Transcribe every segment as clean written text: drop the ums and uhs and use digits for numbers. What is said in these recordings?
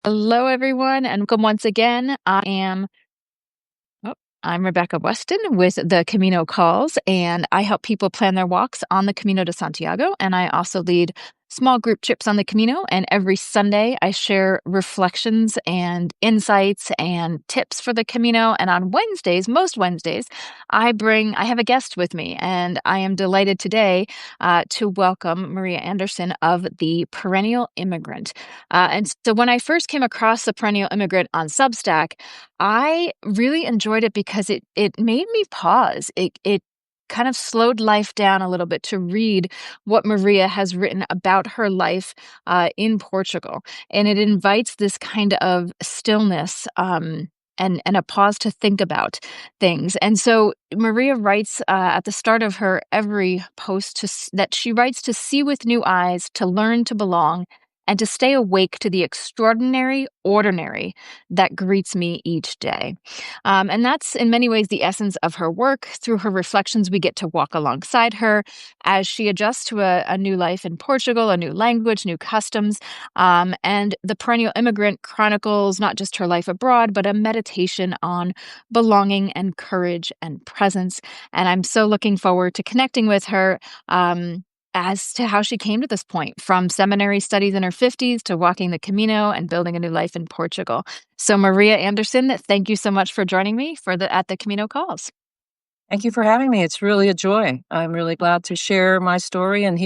Hello, everyone, and welcome once again. Oh, I'm Rebecca Weston with the Camino Calls, and I help people plan their walks on the Camino de Santiago. And I also lead small group trips on the Camino. And every Sunday, I share reflections and insights and tips for the Camino. And on Wednesdays, most Wednesdays, I have a guest with me, and I am delighted today to welcome Maria Anderson of the Perennial Immigrant. And so when I first came across the Perennial Immigrant on Substack, I really enjoyed it because it made me pause. It kind of slowed life down a little bit to read what Maria has written about her life in Portugal, and it invites this kind of stillness. And a pause to think about things. And so Maria writes at the start of her every post that she writes to see with new eyes, to learn to belong, and to stay awake to the extraordinary ordinary that greets me each day. And that's in many ways the essence of her work. Through her reflections, we get to walk alongside her as she adjusts to a new life in Portugal, a new language, new customs. And The Perennial Immigrant chronicles not just her life abroad, but a meditation on belonging and courage and presence. And I'm so looking forward to connecting with her. As to how she came to this point, from seminary studies in her 50s to walking the Camino and building a new life in Portugal. So, Maria Anderson, thank you so much for joining me at the Camino Calls. Thank you for having me. It's really a joy. I'm really glad to share my story and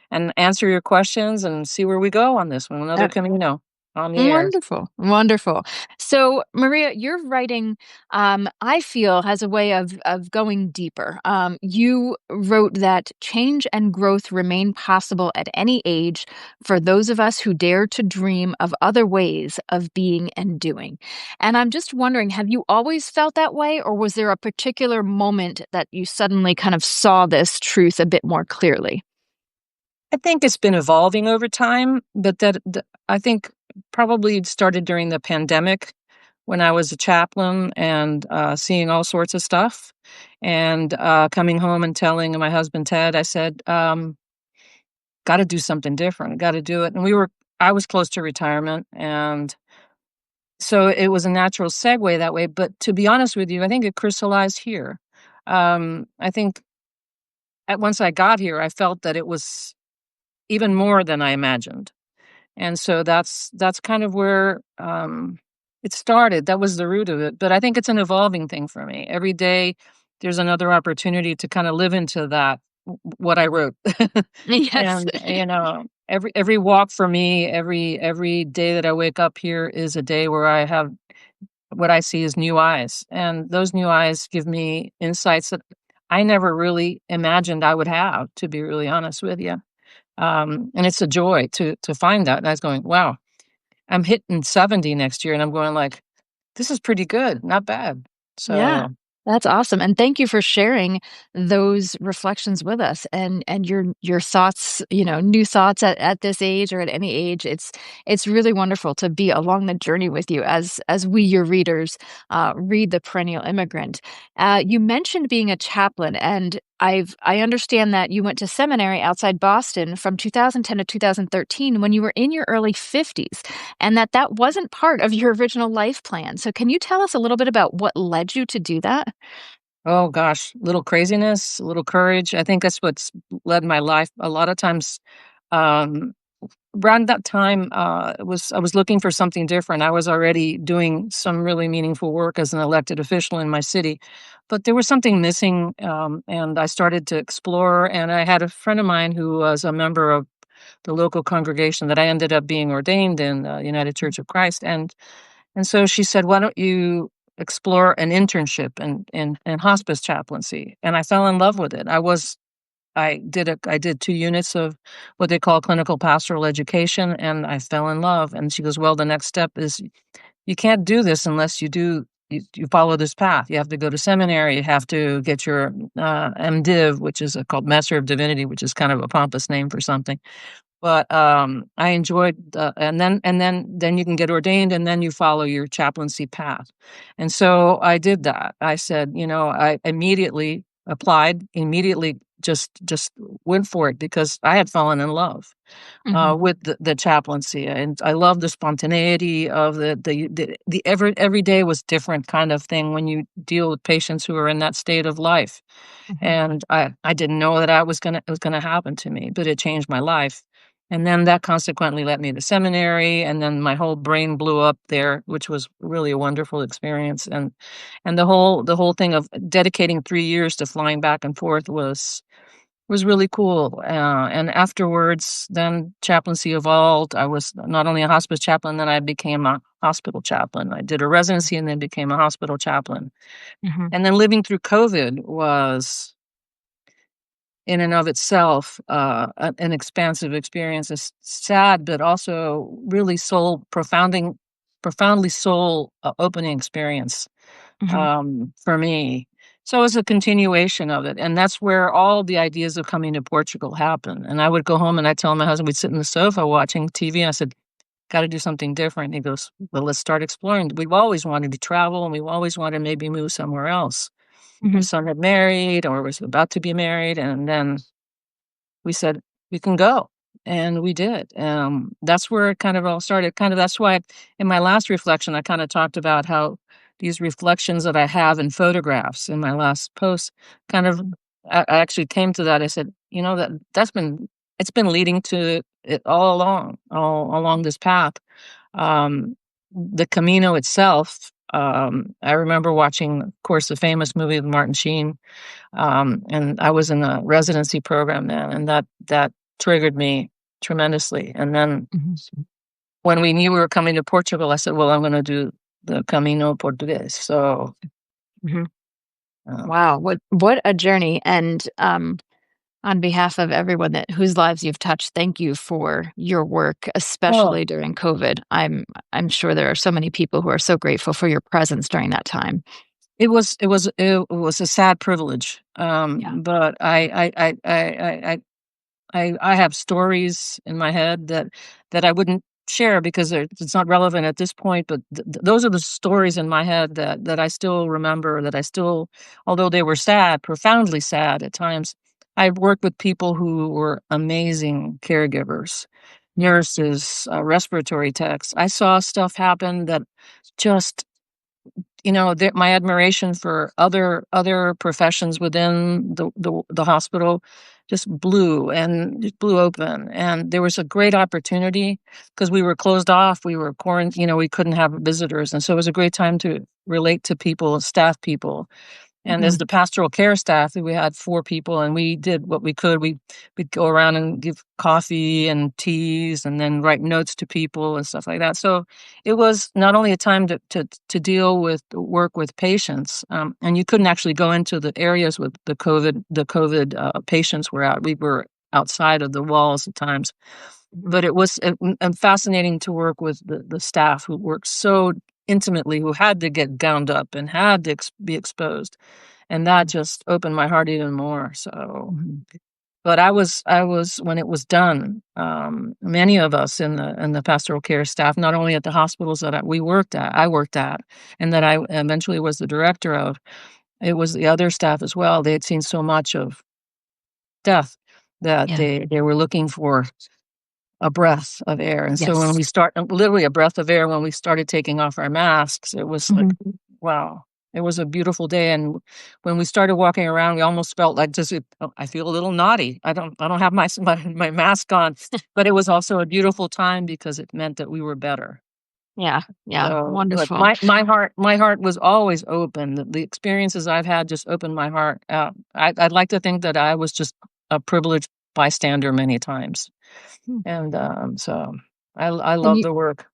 and answer your questions and see where we go on this one. Another Camino on the air. Wonderful, wonderful. So, Maria, your writing, I feel, has a way of going deeper. You wrote that change and growth remain possible at any age for those of us who dare to dream of other ways of being and doing. And I'm just wondering, have you always felt that way, or was there a particular moment that you suddenly kind of saw this truth a bit more clearly? I think it's been evolving over time, but I think probably it started during the pandemic when I was a chaplain and seeing all sorts of stuff, and coming home and telling my husband Ted, I said, "Got to do something different. Got to do it." And I was close to retirement, and so it was a natural segue that way. But to be honest with you, I think it crystallized here. I think once I got here, I felt that it was even more than I imagined. And so that's kind of where it started. That was the root of it. But I think it's an evolving thing for me. Every day there's another opportunity to kind of live into what I wrote. Yes. And every walk for me, every day that I wake up here is a day where I have what I see as new eyes. And those new eyes give me insights that I never really imagined I would have, to be really honest with you. And it's a joy to find that. And I was going, wow, I'm hitting 70 next year, and I'm going like, this is pretty good, not bad. Yeah, So that's awesome, and thank you for sharing those reflections with us and your thoughts, new thoughts at this age or at any age. It's really wonderful to be along the journey with you as we, your readers, read The Perennial Immigrant. You mentioned being a chaplain, and I understand that you went to seminary outside Boston from 2010 to 2013 when you were in your early 50s, and that wasn't part of your original life plan. So can you tell us a little bit about what led you to do that? oh gosh, little craziness, a little courage. I think that's what's led my life. A lot of times, um, around that time, I was looking for something different. I was already doing some really meaningful work as an elected official in my city, but there was something missing, and I started to explore. And I had a friend of mine who was a member of the local congregation that I ended up being ordained in, United Church of Christ, and so she said, "Why don't you explore an internship in hospice chaplaincy?" And I fell in love with it. I did 2 units of what they call clinical pastoral education, and I fell in love. And she goes, "Well, the next step is you can't do this unless you follow this path. You have to go to seminary. You have to get your MDiv, which is called Master of Divinity, which is kind of a pompous name for something." But I enjoyed, then you can get ordained, and then you follow your chaplaincy path. And so I did that. I said, I immediately applied, immediately just went for it because I had fallen in love Mhm. with the chaplaincy, and I love the spontaneity of the every day was different kind of thing when you deal with patients who are in that state of life. Mhm. And I didn't know that it was gonna happen to me, but it changed my life. And then that consequently led me to seminary, and then my whole brain blew up there, which was really a wonderful experience. And the whole thing of dedicating 3 years to flying back and forth was really cool. And afterwards, then chaplaincy evolved. I was not only a hospice chaplain, then I became a hospital chaplain. I did a residency and then became a hospital chaplain. Mhm. And then living through COVID was in and of itself, an expansive experience. It's sad, but also really profoundly soul opening experience Mhm. for me. So it's a continuation of it, and that's where all the ideas of coming to Portugal happen. And I would go home and I'd tell my husband, we'd sit in the sofa watching TV. And I said, "Got to do something different." He goes, "Well, let's start exploring." We've always wanted to travel, and we've always wanted to maybe move somewhere else. My Mhm. son had married or was about to be married, and then we said, "We can go," and we did. That's where it kind of all started. Kind of that's why in my last reflection, I kinda talked about how these reflections that I have in photographs in my last post kind of I actually came to that. I said, "You know, that's been it's been leading to it all along this path." Um, the Camino itself, I remember watching, of course, the famous movie with Martin Sheen, and I was in a residency program then, and that triggered me tremendously. And then Mhm. when we knew we were coming to Portugal, I said, "Well, I'm gonna do the Camino Portuguese." So, Mhm. um, Wow, what a journey, and, on behalf of everyone that whose lives you've touched, thank you for your work, oh, especially during COVID. I'm sure there are so many people who are so grateful for your presence during that time. it was a sad privilege, Yeah. but I have stories in my head that I wouldn't share because it's not relevant at this point, but those are the stories in my head that I still remember, that I still, although they were sad, profoundly sad at times, I've worked with people who were amazing caregivers, Mhm. nurses, respiratory techs. I saw stuff happen that just my admiration for other professions within the hospital just blew open, and there was a great opportunity because we were closed off, we were quarantined, we couldn't have visitors, and so it was a great time to relate to people, staff people. And as Mhm. the pastoral care staff, we had 4 people, and we did what we could. We'd go around and give coffee and teas and then write notes to people and stuff like that. So, it was not only a time to deal with work with patients, and you couldn't actually go into the areas with the COVID, patients were out. We were outside of the walls at times. Mhm. But it was, fascinating to work with the staff who worked so intimately, who had to get gowned up and had to be exposed, and that Mhm. just opened my heart even more. So, Mhm. but I was when it was done, many of us in the pastoral care staff, not only at the hospitals that I worked at, and that I eventually was the director of, it was the other staff as well. They had seen so much of death that Yeah. they were looking for a breath of air. And so when Yes. we start literally a breath of air when we started taking off our masks, it was like, Mhm. wow. It was a beautiful day, and when we started walking around, we almost felt like I feel a little naughty. I don't have my mask on, but it was also a beautiful time because it meant that we were better. Yeah, yeah, So, but wonderful. my heart was always open. The experiences I've had just opened my heart. I'd like to think that I was just a privileged bystander many times. Hmm. And, so I And love the work.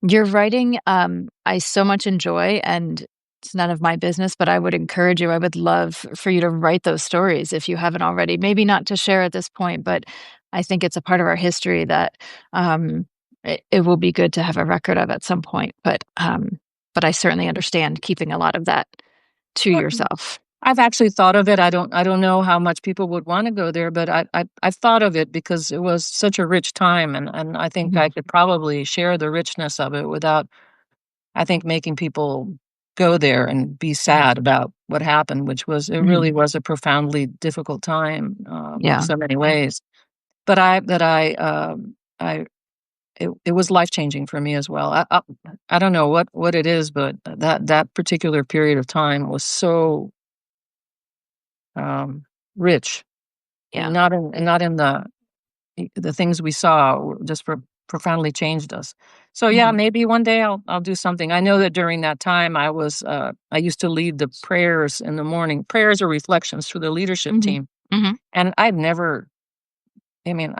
your writing, I so much enjoy, and it's none of my business, but I would encourage you, I would love for you to write those stories if you haven't already. Maybe not to share at this point, but I think it's a part of our history that it will be good to have a record of at some point. But I certainly understand keeping a lot of that to Well, yourself. I've actually thought of it. I don't know how much people would wanna go there, but I've thought of it because it was such a rich time, and I think I Mhm. could probably share the richness of it without, I think, making people go there and be sad about what happened, which was it Mhm. really was a profoundly difficult time in Yeah. so many ways. But I it was life changing for me as well. I don't know what it is, but that particular period of time was so um, rich, Yeah. and not in the things we saw just profoundly changed us. So yeah, Mhm. maybe one day I'll do something. I know that during that time I used to lead the prayers in the morning. Prayers or reflections for the leadership Mhm. team, Mhm. and I'd never. I mean,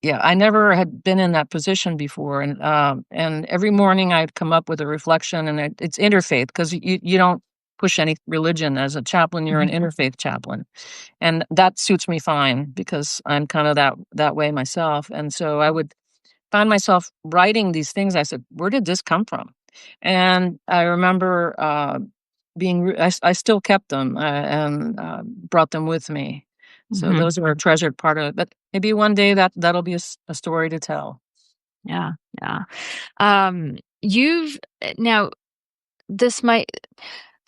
yeah, I never had been in that position before, and every morning I'd come up with a reflection, and it's interfaith because you don't push any religion as a chaplain. You're an Mhm. interfaith chaplain, and that suits me fine because I'm kind of that way myself. And so I would find myself writing these things. I said, "Where did this come from?" And I remember I still kept them and brought them with me. So Mhm. those are a treasured part of it. But maybe one day that'll be a story to tell. Yeah. Yeah. You've now this might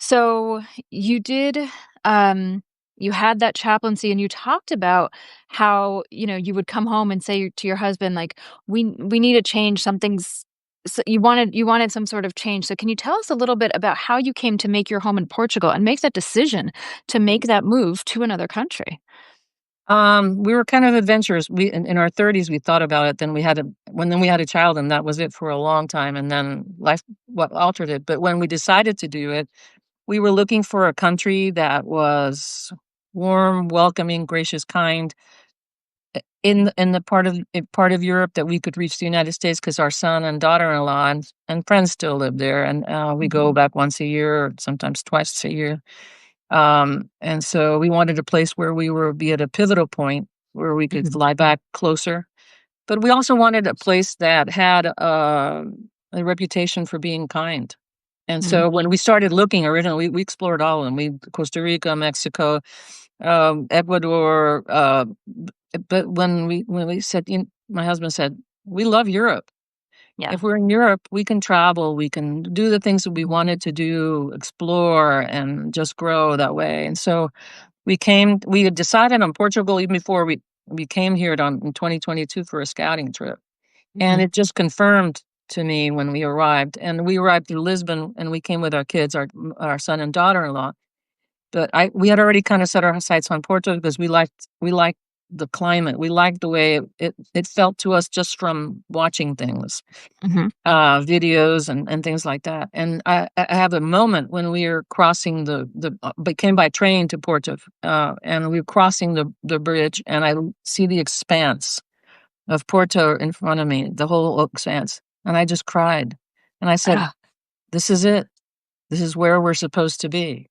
so you did um you had that chaplaincy and you talked about how, you would come home and say to your husband like we need to change something's so you wanted some sort of change. So can you tell us a little bit about how you came to make your home in Portugal and make that decision to make that move to another country? We were kind of adventurous. We in our 30s we thought about it. Then we had a child, and that was it for a long time. And then life what altered it. But when we decided to do it, we were looking for a country that was warm, welcoming, gracious, kind in the part of Europe that we could reach the United States because our son and daughter-in-law and friends still live there, and we go Mhm. back once a year or sometimes twice a year. And so we wanted a place where we were be at a pivotal point where we could Mhm. fly back closer, but we also wanted a place that had a reputation for being kind. And Mhm. so when we started looking originally, we explored all of them. We Costa Rica, Mexico, Ecuador. But when we said, my husband said, "We love Europe. Yeah. If we're in Europe, we can travel. We can do the things that we wanted to do, explore, and just grow that way." And so we came. We had decided on Portugal even before we came here in 2022 for a scouting trip, and Mhm. it just confirmed to me when we arrived. And we arrived through Lisbon, and we came with our kids, our son and daughter-in-law. But we had already kinda set our sights on Porto because we liked the climate. We liked the way it felt to us just from watching things, Mhm. videos and things like that. And I have a moment when we are crossing we came by train to Porto, and we were crossing the bridge, and see the expanse of Porto in front of me, the whole expanse, and I just cried. And I said, Ah. "This is it. This is where we're supposed to be."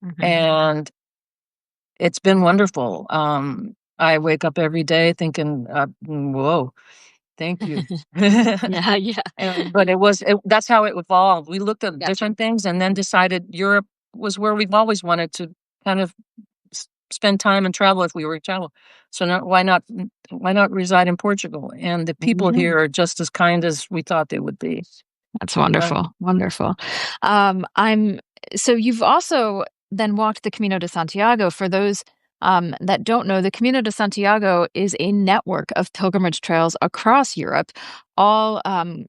Mhm. And it's been wonderful. I wake up every day thinking, "Whoa, thank you." Yeah, yeah. But that's how it evolved. We looked at Gotcha. different things and then decided Europe was where we've always wanted to kind of spend time and travel if we were to travel. So why not reside in Portugal? And the people Yeah. here are just as kind as we thought they would be. That's Uh, wonderful, wonderful. I'm so you've also then walked the Camino de Santiago. For those that don't know, the Camino de Santiago is a network of pilgrimage trails across Europe, all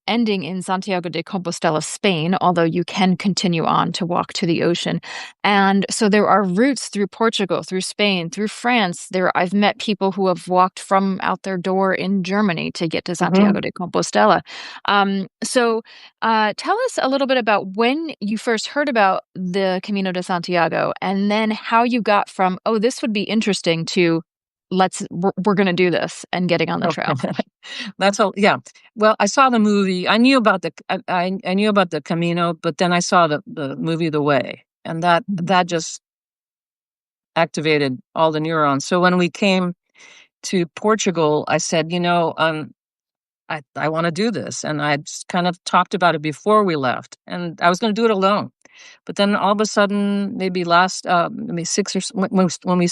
ending in Santiago de Compostela, Spain, although you can continue on to walk to the ocean. And so there are routes through Portugal, through Spain, through France. I've met people who have walked from out their door in Germany to get to mhm. Santiago de Compostela. Tell us a little bit about when you first heard about the Camino de Santiago, and then how you got from, "Oh, this would be interesting," to we're going to do this and getting on the Okay. trail. That's all. Yeah. Well, I saw the movie. I knew about I knew about the Camino, but then I saw the movie The Way, and Mhm. that just activated all the neurons. So when we came to Portugal, I said, I want to do this, and I kind of talked about it before we left, and I was going to do it alone. But then all of a sudden, maybe maybe six or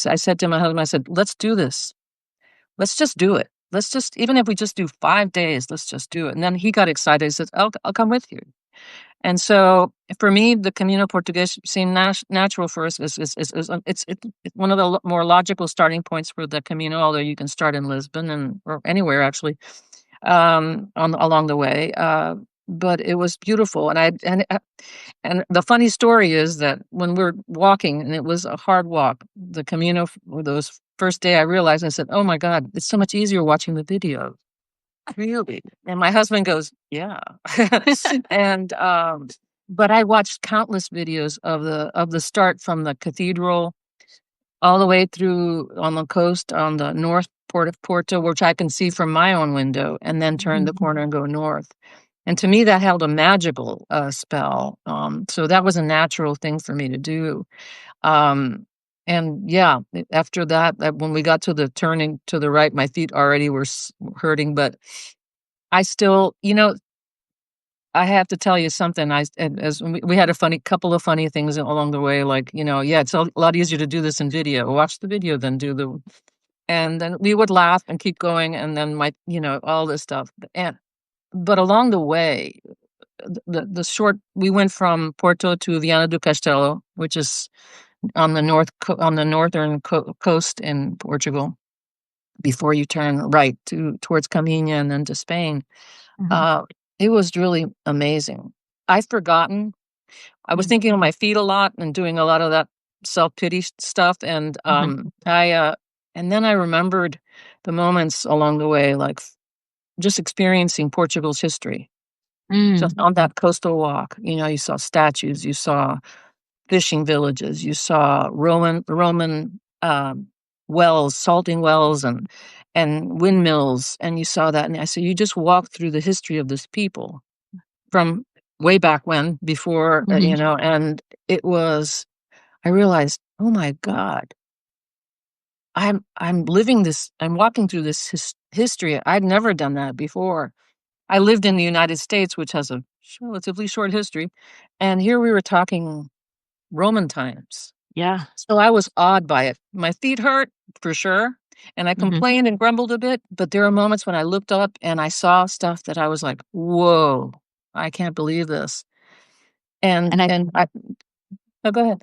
I said to my husband, I said, "Let's do this. Let's just do it. Let's just even if we just do 5 days, let's just do it." And then he got excited. He says, "I'll come with you." And so for me, the Camino Portuguese seemed natural for us. It's one of the more logical starting points for the Camino, although you can start in Lisbon or anywhere actually on along the way. But it was beautiful, and the funny story is that when we're walking, and it was a hard walk, the Camino, those first day, I realized, I said, "Oh my God, it's so much easier watching the video." Really? And my husband goes, "Yeah." And, but I watched countless videos of the start from the cathedral all the way through on the coast on the north port of Porto, which I can see from my own window, and then turn the corner and go north. And to me, that held a magical, spell. So that was a natural thing for me to do. Um, and yeah, after that, when we got to the turning to the right, my feet already were hurting, but I still, I have to tell you something. As we had a couple of funny things along the way, like, yeah, it's a lot easier to do this in video. Watch the video than and then we would laugh and keep going. And then all this stuff. But along the way, we went from Porto to Viana do Castelo, which is on the on the northern coast in Portugal, before you turn right towards Camino and then to Spain. Mhm, Uh, it was really amazing. I've forgotten. I was thinking on my feet a lot and doing a lot of that self-pity stuff, and, mhm, and then I remembered the moments along the way, like, just experiencing Portugal's history. mm, Just on that coastal walk, you saw statues, you saw fishing villages, you saw Roman, wells, salting wells, and windmills, and you saw that, and I said, "You just walk through the history of this people from way back when, before, mhm, and it was I realized, "Oh my god, I'm walking through this history." I'd never done that before. I lived in the United States, which has a relatively short history, and here we were talking Roman times. yeah, So I was awed by it. My feet hurt for sure, and I mhm, complained and grumbled a bit, but there are moments when I looked up and I saw stuff that I was like, "Whoa, I can't believe this." and Oh, go ahead.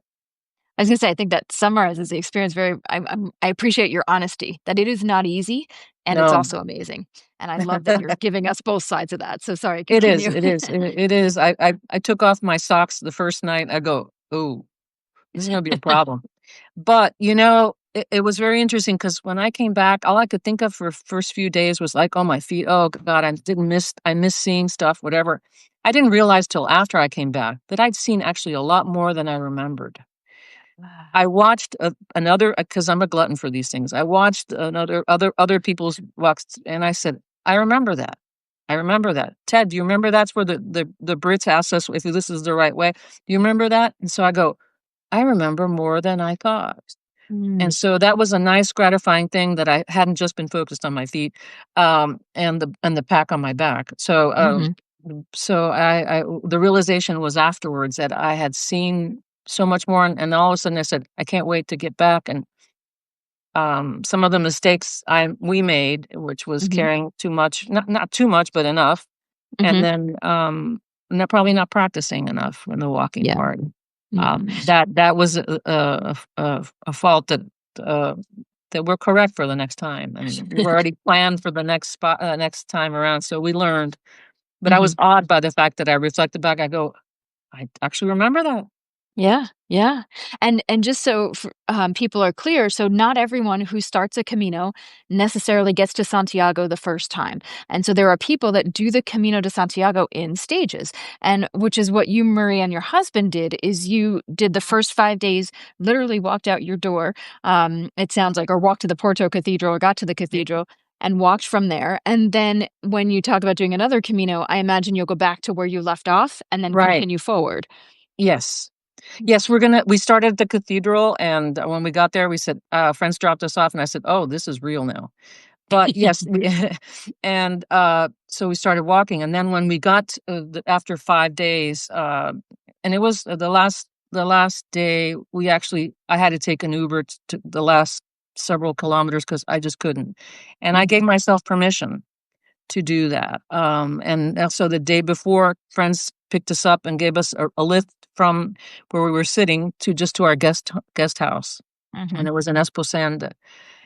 I was gonna say, I think that summarizes the experience very I appreciate your honesty, that it is not easy, and it's No. also amazing, and I love that you're giving us both sides of that, so sorry, It is, continue. it is, it is. I took off my socks the first night. I go, "Oh, this is gonna be a problem." But, it was very interesting because when I came back, all I could think of for first few days was like, "Oh, my feet. Oh god, I miss seeing stuff," whatever. I didn't realize till after I came back that I'd seen actually a lot more than I remembered. Wow. I watched another, because I'm a glutton for these things. I watched other people's walks, and I said, "I remember that. I remember that. Ted, do you remember that's where the Brits asked us if this is the right way? Do you remember that?" And so I go, "I remember more than I thought." Mm, And so that was a nice gratifying thing, that I hadn't just been focused on my feet, and the pack on my back. mhm, So the realization was afterwards that I had seen so much more, and all of a sudden I said, "I can't wait to get back." And, some of the mistakes we made, which was mhm, carrying too much, not too much, but enough, and mhm, then, probably not practicing enough in the walking yeah, part. yeah. That was a fault uh, that we're correct for the next time, and we've already planned for the next time around, so we learned. But I was Mhm. awed by the fact that I reflected back, I go, "I actually remember that." Yeah, yeah, and just so people are clear, so not everyone who starts a Camino necessarily gets to Santiago the first time, and so there are people that do the Camino de Santiago in stages, and which is what you, Marie, and your husband did, is you did the first 5 days, literally walked out your door, it sounds like, or walked to the Porto Cathedral, or got to the cathedral, and walked from there, and then when you talk about doing another Camino, I imagine you'll go back to where you left off and then Right. continue forward. Yes. Yes, we started at the cathedral, and when we got there, we said, friends dropped us off, and I said, "Oh, this is real now." But yes, and, so we started walking, and then when we got, after 5 days, and it was, the last day, I had to take an Uber to the last several kilometers because I just couldn't, and I Mhm. gave myself permission to do that, and so the day before, friends picked us up and gave us a lift from where we were sitting to our guest house, and Mhm. it was in Esposende.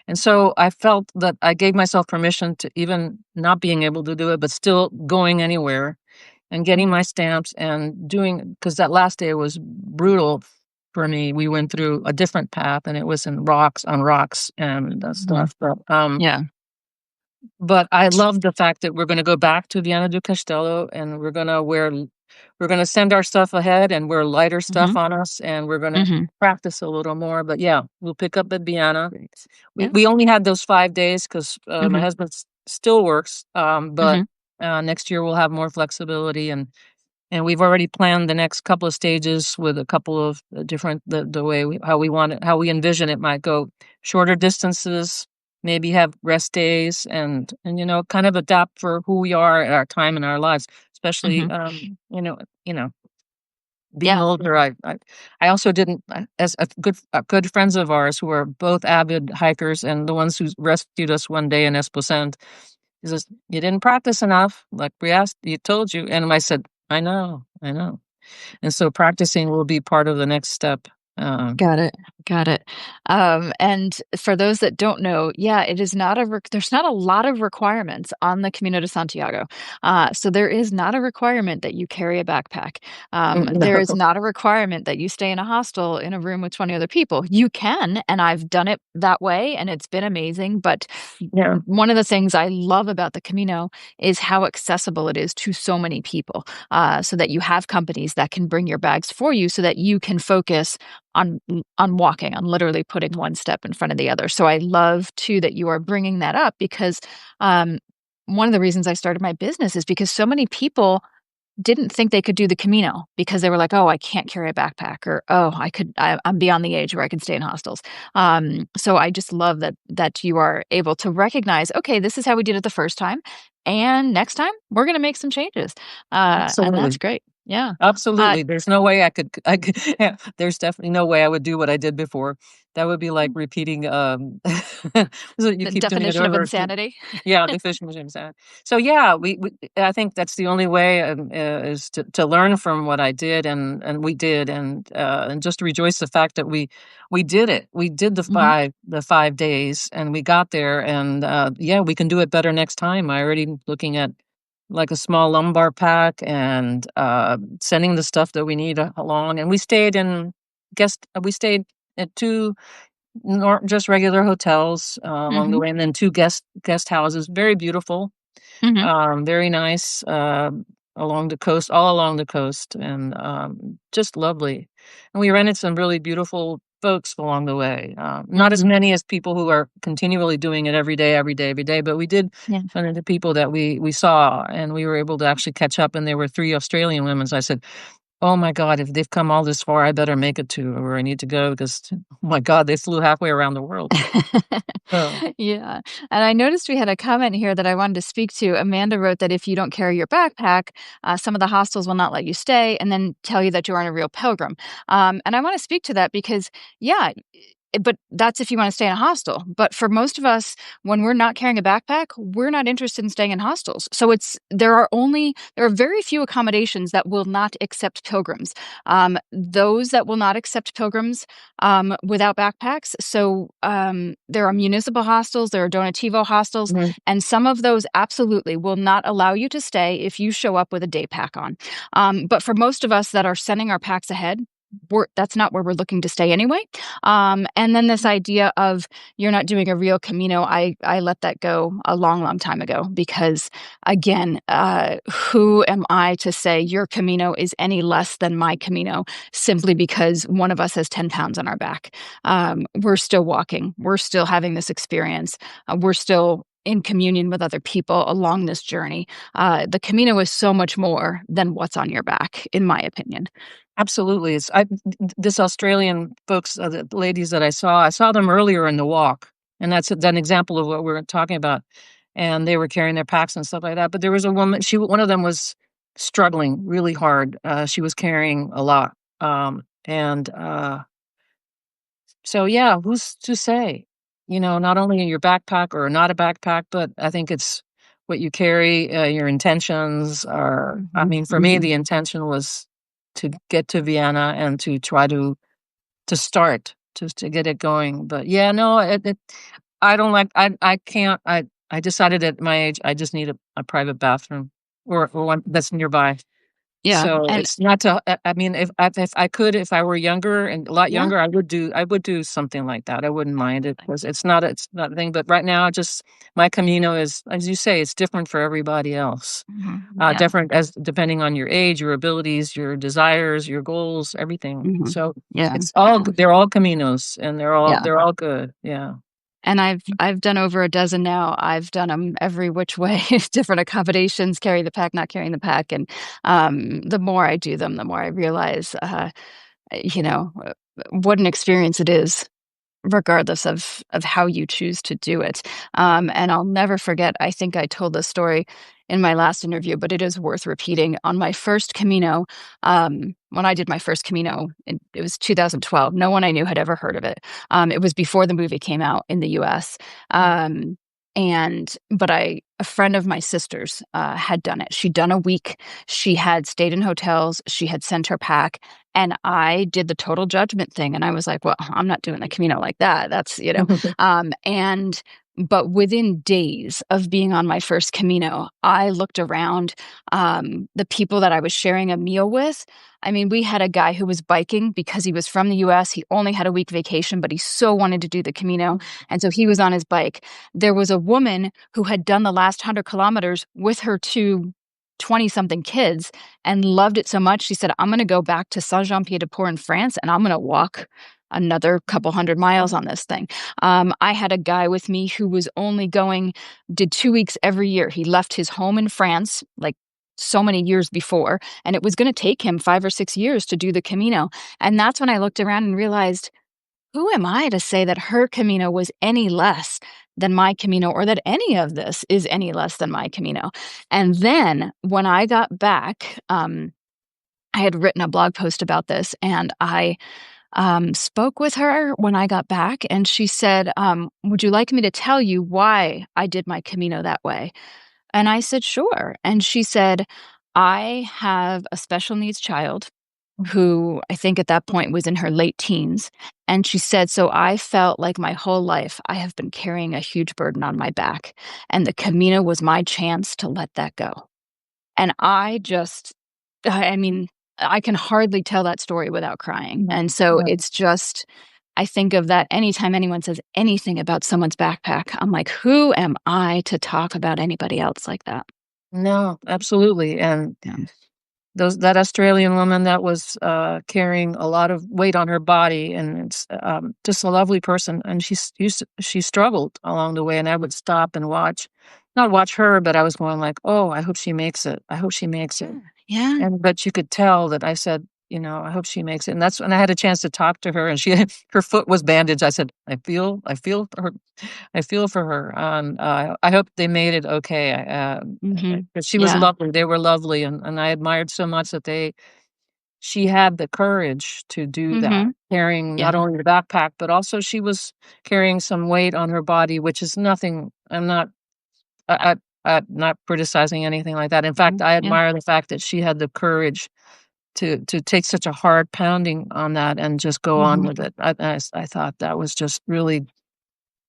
And so I felt that I gave myself permission to, even not being able to do it, but still going anywhere and getting my stamps and doing, because that last day was brutal for me. We went through a different path, and it was on rocks and Mhm. stuff. But Yeah. I love the fact that we're gonna go back to Viana do Castelo, and we're gonna send our stuff ahead and wear lighter stuff Mhm. on us, and we're gonna Mhm. practice a little more. But yeah, we'll pick up at Viana. Great. We Yeah. we only had those 5 days 'cause, my Mhm. husband still works, but, Mhm. next year we'll have more flexibility, and we've already planned the next couple of stages with a couple of, different the way how we want it, how we envision it might go. Shorter distances, maybe have rest days, and, kind of adapt for who we are at our time in our lives, especially, Mhm. you know, being Yeah. older. I also didn't, as good friends of ours who are both avid hikers and the ones who rescued us one day in Esposend, he says, "You didn't practice enough, like we asked you, told you." And I said, I know." And so practicing will be part of the next step. Um, Got it. Got it. And for those that don't know, yeah, it is not there's not a lot of requirements on the Camino de Santiago. So there is not a requirement that you carry a backpack. There no. is not a requirement that you stay in a hostel in a room with 20 other people. You can, and I've done it that way, and it's been amazing. But Yeah, one of the things I love about the Camino is how accessible it is to so many people, so that you have companies that can bring your bags for you so that you can focus on walking, on literally putting one step in front of the other. So I love too that you are bringing that up because um, one of the reasons I started my business is because so many people didn't think they could do the Camino because they were like, "Oh, I can't carry a backpack," or "Oh, I'm beyond the age where I can stay in hostels." So I just love that you are able to recognize, okay, this is how we did it the first time, and next time we're going to make some changes, and that's absolutely. great. Yeah. Uh, Absolutely, there's no way I could yeah, there's definitely no way I would do what I did before. That would be like repeating, so you the keep doing it definition of over to insanity. yeah, the fishing machine sound. So, yeah, we I think that's the only way, is to learn from what I did, and we did, and just rejoice the fact that we did it. We did Mhm. the 5 days, and we got there, and, yeah, we can do it better next time. I already looking at, like, a small lumbar pack and, sending the stuff that we need along, and we stayed at 2 just regular hotels, along the Mhm. way, and then 2 guest houses, very beautiful, Mhm. very nice, along the coast, all along the coast, and, just lovely. And we rented some really beautiful folks along the way, not as Mhm. many as people who are continually doing it every day, every day, every day, but we did Yeah. run into people that we saw, and we were able to actually catch up, and there were 3 Australian women, so I said, "Oh my god, if they've come all this far, I better make it to where I need to go because, oh my god, they flew halfway around the world." Oh, Yeah, and I noticed we had a comment here that I wanted to speak to. Amanda wrote that if you don't carry your backpack, some of the hostels will not let you stay and then tell you that you aren't a real pilgrim. And I wanna speak to that because, yeah, but that's if you wanna stay in a hostel. But for most of us, when we're not carrying a backpack, we're not interested in staying in hostels. So there are very few accommodations that will not accept pilgrims. Those that will not accept pilgrims without backpacks. So there are municipal hostels, there are donativo hostels, mhm, and some of those absolutely will not allow you to stay if you show up with a day pack on. But for most of us that are sending our packs ahead, that's not where we're looking to stay anyway. And then this idea of you're not doing a real Camino, I let that go a long, long time ago because, again, who am I to say your Camino is any less than my Camino simply because one of us has 10 pounds on our back? We're still walking, we're still having this experience, we're still in communion with other people along this journey. The Camino is so much more than what's on your back, in my opinion. absolutely. This Australian folks, the ladies that I saw them earlier in the walk, and that's an example of what we're talking about, and they were carrying their packs and stuff like that, but there was a woman, one of them was struggling really hard, she was carrying a lot, and, so, yeah, who's to say? Not only in your backpack or not a backpack, but I think it's what you carry, your intentions are. I mean, for me, the intention was to get to Vienna and to try to start, just to get it going. But yeah, no, I don't like. I can't. I decided at my age, I just need a private bathroom or one that's nearby. Yeah, So and it's not to I mean, if I could, if I were younger and a lot yeah, younger, I would do something like that. I wouldn't mind it because it's not a thing, but right now, just my Camino is, as you say, it's different for everybody else. yeah, Different as depending on your age, your abilities, your desires, your goals, everything. So yeah, it's all yeah. they're all Caminos and Yeah. they're all good. Yeah. And I've done over a dozen now. I've done them every which way, different accommodations, carry the pack, not carrying the pack, and, the more I do them, the more I realize, you know, what an experience it is regardless of how you choose to do it. And I'll never forget, I think I told this story in my last interview, but it is worth repeating. On my first Camino, when I did my first Camino, it was 2012. No one I knew had ever heard of it. It was before the movie came out in the US. Um, a friend of my sister's had done it. She'd done a week. She had stayed in hotels. She had sent her pack. And I did the total judgment thing, and I was like, "Well, I'm not doing the Camino like that." That's, and but within days of being on my first Camino, I looked around, the people that I was sharing a meal with. I mean, we had a guy who was biking because he was from the US. He only had a week vacation, but he so wanted to do the Camino, and so he was on his bike. There was a woman who had done the last 100 kilometers with her 2 20-something kids and loved it so much, she said, "I'm gonna go back to Saint-Jean-Pied-de-Port in France, and I'm gonna walk another couple 100 miles on this thing." I had a guy with me who was only going did 2 weeks every year. He left his home in France, like, so many years before, and it was gonna take him 5 or 6 years to do the Camino, and that's when I looked around and realized, who am I to say that her Camino was any less than my Camino or that any of this is any less than my Camino? And then when I got back, I had written a blog post about this, and I spoke with her when I got back, and she said, "Would you like me to tell you why I did my Camino that way?" And I said, "Sure." And she said, "I have a special needs child who I think at that point was in her late teens." And she said, "So I felt like my whole life I have been carrying a huge burden on my back, and the Camino was my chance to let that go." And I mean, I can hardly tell that story without crying. Yeah. And so Yeah. it's just, I think of that anytime anyone says anything about someone's backpack, I'm like, who am I to talk about anybody else like that? No, absolutely. And Yeah. that Australian woman that was, carrying a lot of weight on her body, and it's, just a lovely person, and she struggled along the way, and I would stop and not watch her, but I was going like, "Oh, I hope she makes it. I hope she makes it." Yeah. And but you could tell that I said, "I hope she makes it." And that's when I had a chance to talk to her, and she her foot was bandaged. I said, I feel for her. I feel for her, and, I hope they made it okay. Mhm. 'Cause she was Yeah. lovely, they were lovely, and I admired so much that she had the courage to do that, Mhm. carrying not Yeah. only the backpack, but also she was carrying some weight on her body, which is nothing. I'm not criticizing anything like that. In fact, Mhm. I Yeah. admire the fact that she had the courage to take such a hard pounding on that and just go on Mhm. with it. I thought that was just really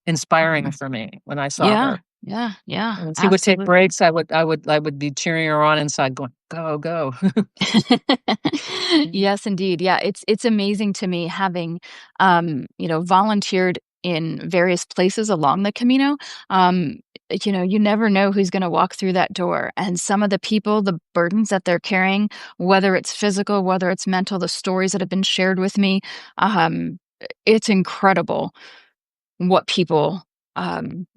inspiring Mhm. for me when I saw Yeah. her. Yeah. Yeah. When she would take Absolutely. breaks, I would be cheering her on inside going, "Go, go." Mm. Yes, indeed. Yeah, it's amazing to me having, volunteered in various places along the Camino. Um, you never know who's gonna walk through that door, and some of the people, the burdens that they're carrying, whether it's physical, whether it's mental, the stories that have been shared with me, it's incredible what people,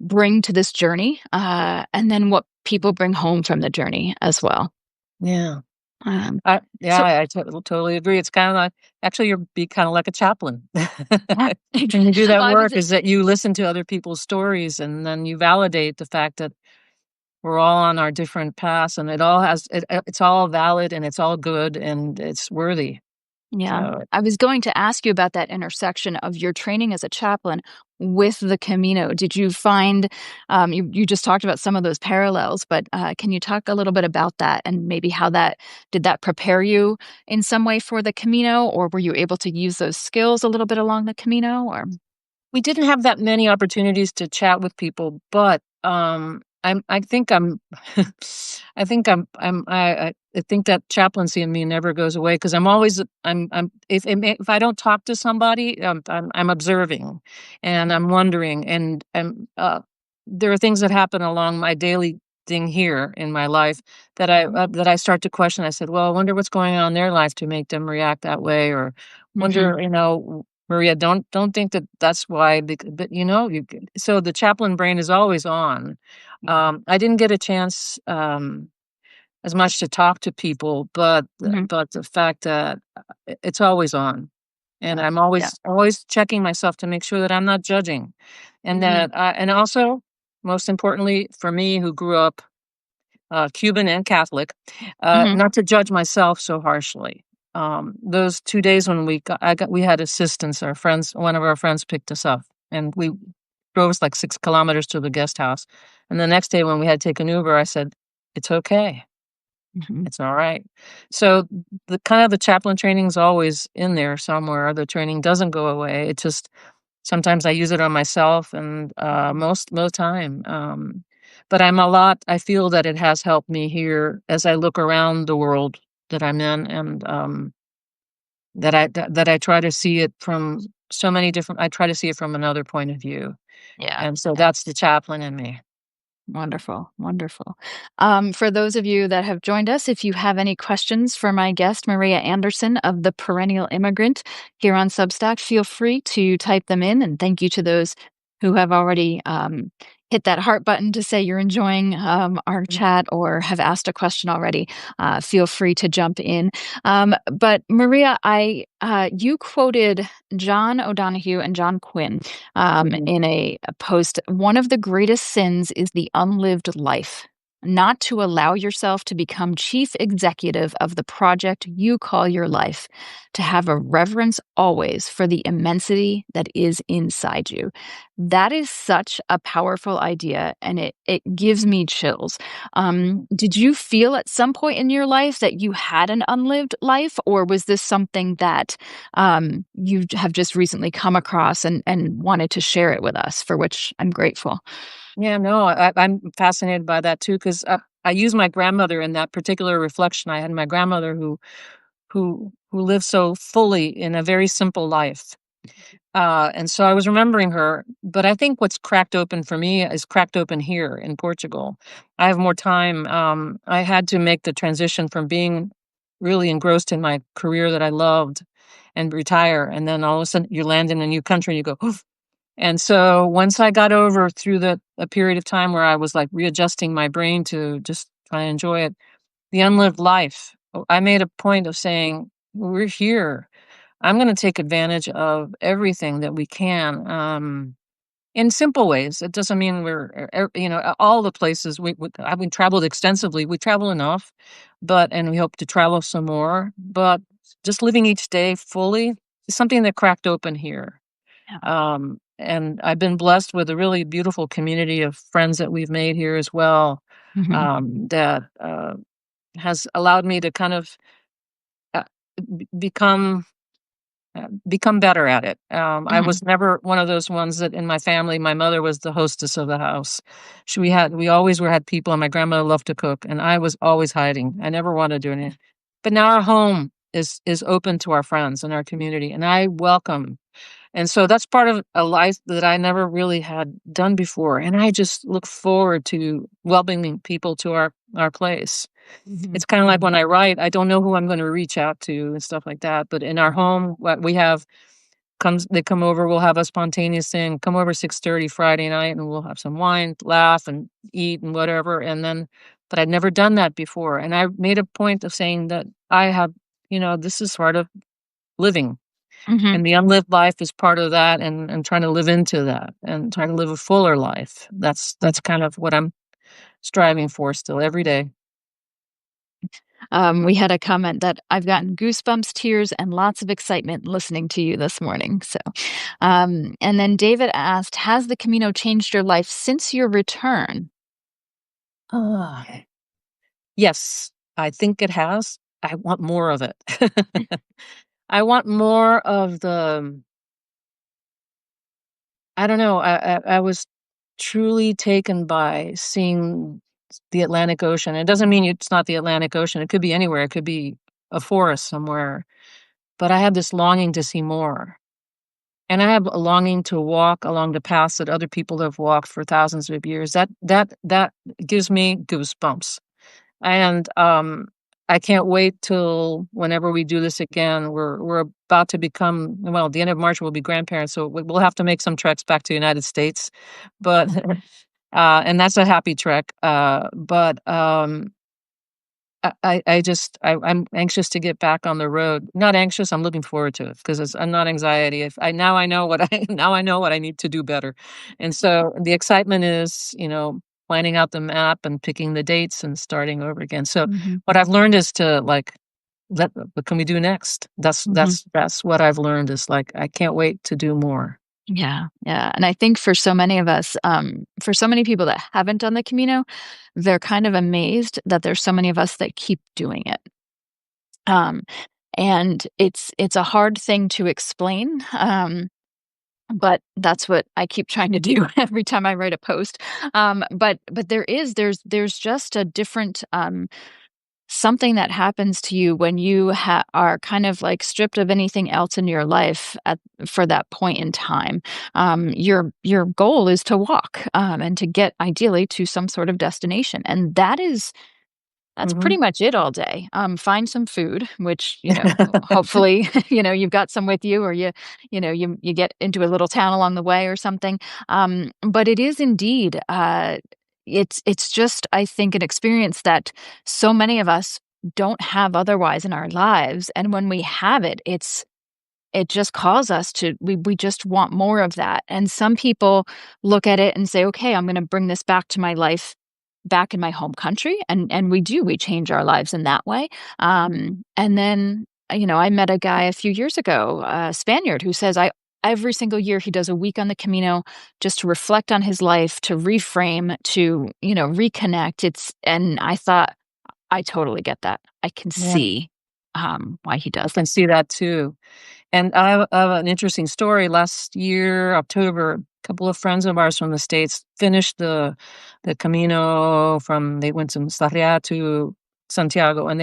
bring to this journey, and then what people bring home from the journey as well. Yeah. So I totally agree. It's kinda like actually, you're be kinda like a chaplain. Yeah. When you do that I was work is that you listen to other people's stories, and then you validate the fact that we're all on our different paths, and it's all valid, and it's all good, and it's worthy. Yeah. So I was going to ask you about that intersection of your training as a chaplain with the Camino. Did you find, you just talked about some of those parallels, but can you talk a little bit about that and maybe how that did that prepare you in some way for the Camino, or were you able to use those skills a little bit along the Camino? Or we didn't have that many opportunities to chat with people, but, I think I'm I think that chaplaincy in me never goes away because I'm always I'm if I don't talk to somebody, I'm observing, and I'm wondering, and there are things that happen along my daily thing here in my life that I start to question. I said, "Well, I wonder what's going on in their life to make them react that way," or Mhm. wonder, Maria, don't think that that's why, but so the chaplain brain is always on. I didn't get a chance as much to talk to people, Mhm. but the fact that it's always on, and Yeah. I'm Yeah. always checking myself to make sure that I'm not judging, and Mhm. and also most importantly for me who grew up Cuban and Catholic, Mhm. not to judge myself so harshly. Those 2 days when we had assistance, one of our friends picked us up, and we drove us like 6 kilometers to the guest house, and the next day when we had to take an Uber, I said, "It's okay. Mhm. It's alright." So, the chaplain training is always in there somewhere, the training doesn't go away, it just sometimes I use it on myself and, most time, but I feel that it has helped me here as I look around the world that I'm in and, that I try to see it from so many different I try to see it from another point of view, Yeah. and so Yeah. that's the chaplain in me. Wonderful, wonderful. For those of you that have joined us, if you have any questions for my guest, Maria Anderson of the Perennial Immigrant here on Substack, feel free to type them in. And thank you to those who have already hit that heart button to say you're enjoying our chat or have asked a question already. Feel free to jump in. But Maria, you quoted John O'Donohue and John Quinn Mhm. in a post. One of the greatest sins is the unlived life, not to allow yourself to become chief executive of the project you call your life, to have a reverence always for the immensity that is inside you. That is such a powerful idea, and it gives me chills. Did you feel at some point in your life that you had an unlived life, or was this something that you have just recently come across and wanted to share it with us, for which I'm grateful. Yeah, no, I'm fascinated by that too, 'cause, I use my grandmother in that particular reflection. I had my grandmother who lived so fully in a very simple life. And so I was remembering her, but I think what's cracked open for me is cracked open here in Portugal. I have more time. I had to make the transition from being really engrossed in my career that I loved and retire. And then all of a sudden you land in a new country and you go, "Oof." And so once I got over through a period of time where I was like readjusting my brain to just try and enjoy it, the unlived life, I made a point of saying, we're here. I'm gonna take advantage of everything that we can, in simple ways. It doesn't mean all the places we traveled extensively. We travel enough, and we hope to travel some more, but just living each day fully is something that cracked open here. Yeah. And I've been blessed with a really beautiful community of friends that we've made here as well, Mhm. that, has allowed me to kind of, uh, become become better at it. I Mhm. was never one of those ones that in my family, my mother was the hostess of the house. We always had people, and my grandmother loved to cook, and I was always hiding. I never wanted to do anything. But now our home is open to our friends and our community, and I welcome. And so that's part of a life that I never really had done before, and I just look forward to welcoming people to our place. Mhm. It's kinda like when I write, I don't know who I'm gonna reach out to and stuff like that, but in our home, what we have comes they come over, we'll have a spontaneous thing, come over 6:30 Friday night, and we'll have some wine, laugh, and eat and whatever, and then but I'd never done that before, and I made a point of saying that this is part of living, Mhm. and the unlived life is part of that, and trying to live into that, and trying to live a fuller life. That's kind of what I'm striving for still every day. We had a comment that I've gotten goosebumps, tears, and lots of excitement listening to you this morning. So, and then David asked, has the Camino changed your life since your return? Ah, yes, I think it has. I want more of it. I want more of the I don't know, I was truly taken by seeing the Atlantic Ocean. It doesn't mean it's not the Atlantic Ocean, it could be anywhere, it could be a forest somewhere, but I had this longing to see more, and I have a longing to walk along the paths that other people have walked for thousands of years. That gives me goosebumps. And, I can't wait till whenever we do this again. We're about to become well, the end of March, we'll be grandparents, so we'll have to make some treks back to the United States, but, and that's a happy trek, I'm anxious to get back on the road. Not anxious, I'm looking forward to it because I'm not anxiety. If I now I know what I now I know what I need to do better. And so the excitement is, planning out the map and picking the dates and starting over again. So Mhm, what I've learned is to like what can we do next? That's mhm. that's that's what I've learned is like I can't wait to do more. Yeah, yeah, and I think for so many of us, for so many people that haven't done the Camino, they're kind of amazed that there's so many of us that keep doing it. Um, and it's a hard thing to explain, but that's what I keep trying to do every time I write a post. But there's just a different, something that happens to you when you are kind of like stripped of anything else in your life for that point in time. Your goal is to walk, and to get ideally to some sort of destination, and that's Mhm. pretty much it all day. Find some food, which, hopefully, you've got some with you, or you get into a little town along the way or something. But it is indeed, it's just, I think, an experience that so many of us don't have otherwise in our lives. And when we have it, it just calls us to we just want more of that. And some people look at it and say, "Okay, I'm gonna bring this back to my life back in my home country," and we change our lives in that way. And then, I met a guy a few years ago, a Spaniard, who says I every single year he does a week on the Camino just to reflect on his life, to reframe, to, reconnect. And I thought, I totally get that. I can Yeah, see, why he I does can it. see that too. And I have an interesting story. Last year, October, a couple of friends of ours from the States finished the Camino from they went from Sarria to Santiago, and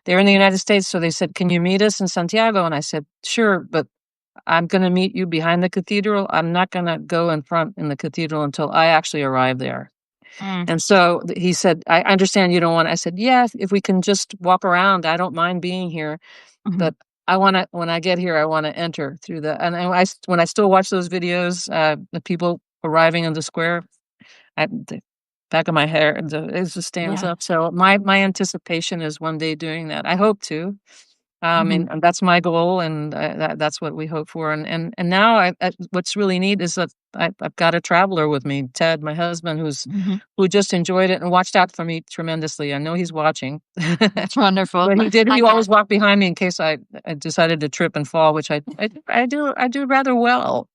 they're in the United States, so they said, "Can you meet us in Santiago?" And I said, "Sure, but I'm gonna meet you behind the cathedral. I'm not gonna go in front in the cathedral until I actually arrive there." Mm, And so he said, "I understand you don't want." I said, "Yeah, if we can just walk around, I don't mind being here." mhm. But I wanna when I get here, I wanna enter through the and when I still watch those videos, the people arriving in the square, the back of my hair, it just stands Yeah. up. So my anticipation is one day doing that. I hope to. Mhm, And that's my goal, and that's what we hope for. And now what's really neat is that I've got a traveler with me, Ted, my husband, mhm. who just enjoyed it and watched out for me tremendously. I know he's watching. That's wonderful. But he did. Hi, He Ted. always walked behind me in case I decided to trip and fall, which I do rather well,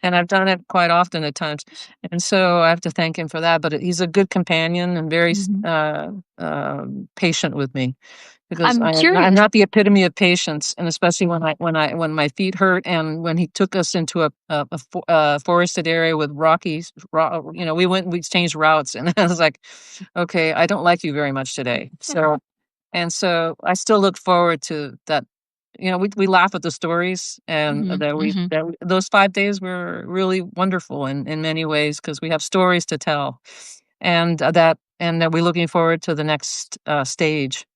and I've done it quite often at times, and so I have to thank him for that. But he's a good companion and very Mhm. patient with me because I'm I'm curious. not the epitome of patience, and especially when my feet hurt, and when he took us into a forested area with we changed routes, and I was like, okay, I don't like you very much today, so. And so I still look forward to that. We laugh at the stories, and Mhm, mhm. those 5 days were really wonderful in many ways because we have stories to tell, and that we're looking forward to the next, stage,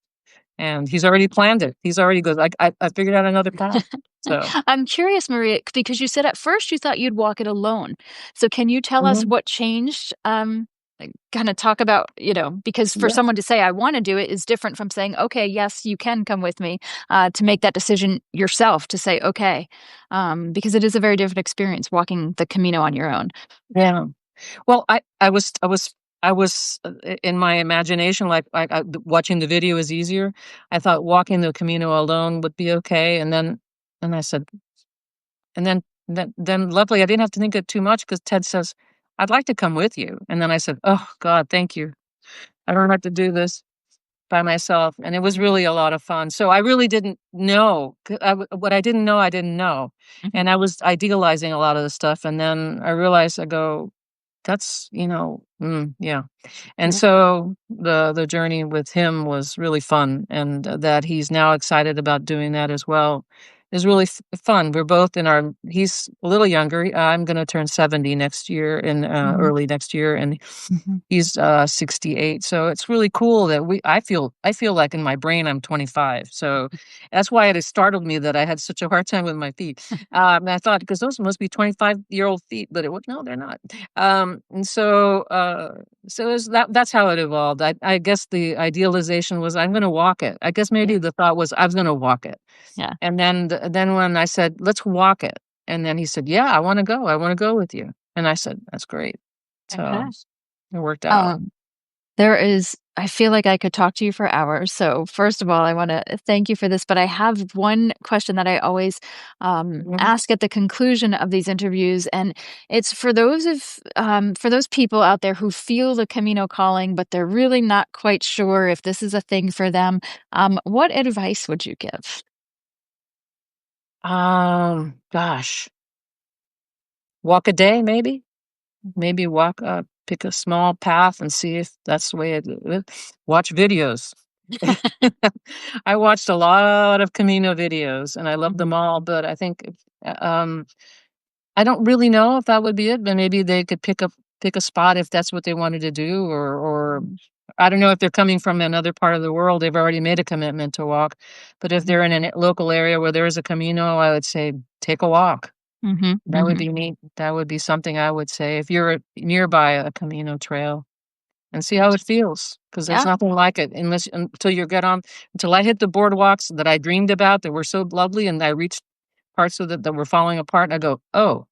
and he's already planned it. He's already goes, I figured out another path." So I'm curious, Maria, because you said at first you thought you'd walk it alone. So can you tell us mhm, what changed? Kinda talk about, because for yeah. someone to say, "I wanna do it," is different from saying, "Okay, yes, you can come with me," to make that decision yourself to say, "Okay," because it is a very different experience walking the Camino on your own. Yeah. Well, I was I was in my imagination, like watching the video is easier. I thought walking the Camino alone would be okay, and I said, then luckily I didn't have to think it too much because Ted says, "I'd like to come with you," and then I said, "Oh God, thank you. I don't have to do this by myself," and it was really a lot of fun. So I really didn't know what I didn't know. I didn't know, Mhm. and I was idealizing a lot of the stuff, and then I realized I go, "That's yeah." And Yeah. so the journey with him was really fun, and that he's now excited about doing that as well is really fun. We're both in our he's a little younger. I'm going to turn 70 next year in Mhm. early next year, and Mhm. he's 68. So it's really cool that I feel like in my brain I'm 25. So that's why it has startled me that I had such a hard time with my feet. I thought because those must be 25-year-old feet, but no, they're not. And so it was that's how it evolved. I guess the idealization was I'm gonna walk it. I guess Yeah. maybe the thought was I was gonna walk it. Yeah. And then when I said, "Let's walk it," and then he said, "Yeah, I wanna go. I wanna go with you." And I said, "That's great." Okay. So it worked out. Um, there is I feel like I could talk to you for hours. So first of all, I want to thank you for this, but I have one question that I always Mhm. ask at the conclusion of these interviews, and it's for those people out there who feel the Camino calling, but they're really not quite sure if this is a thing for them. What advice would you give? Gosh, walk a day, maybe? Mhm. Maybe pick a small path and see if that's the way watch videos. I watched a lot of Camino videos and I love them Mhm. all, but I think I don't really know if that would be it, but maybe they could pick a spot if that's what they wanted to do, or Mhm. I don't know if they're coming from another part of the world, they've already made a commitment to walk. But if Mhm. they're in a local area where there is a Camino, I would say take a walk. Mhm. That would Mhm. be neat. That would be something I would say if you're nearby a Camino trail and see how it feels, because there's Yeah. nothing like it until you get on until I hit the boardwalks that I dreamed about that were so lovely and I reached parts of it that were falling apart and I go, "Oh,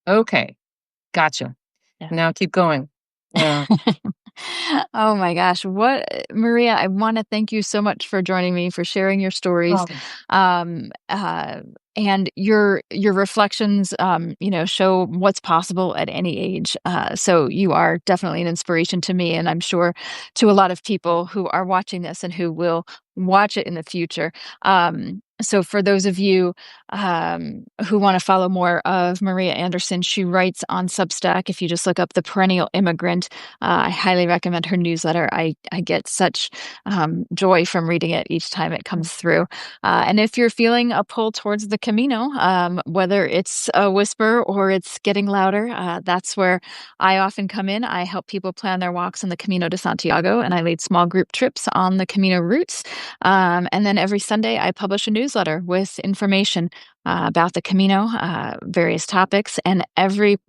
okay, gotcha. Yeah. Now keep going." Yeah. Oh my gosh. Maria, I want to thank you so much for joining me, for sharing your stories. Oh, Um, uh, and your reflections, show what's possible at any age. So you are definitely an inspiration to me, and I'm sure to a lot of people who are watching this and who will watch it in the future. So for those of you who want to follow more of Maria Anderson, she writes on Substack. If you just look up the Perennial Immigrant, I highly recommend her newsletter. I get such joy from reading it each time it comes through. And if you're feeling a pull towards the Camino, whether it's a whisper or it's getting louder, that's where I often come in. I help people plan their walks on the Camino de Santiago, and I lead small group trips on the Camino routes. And then every Sunday, I publish a newsletter with information about the Camino, various topics. And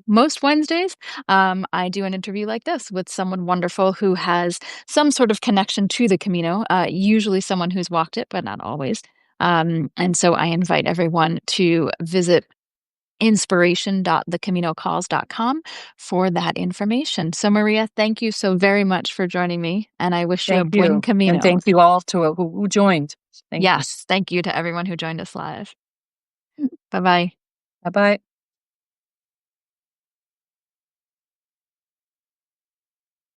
most Wednesdays, I do an interview like this with someone wonderful who has some sort of connection to the Camino, usually someone who's walked it, but not always. And so I invite everyone to visit inspiration.thecaminocalls.com for that information. So, Maria, thank you so very much for joining me, and I wish you a thank buen you, and camino. thank you all to who joined. Thank you. Yes, thank you to everyone who joined us live. Bye bye. Bye-bye.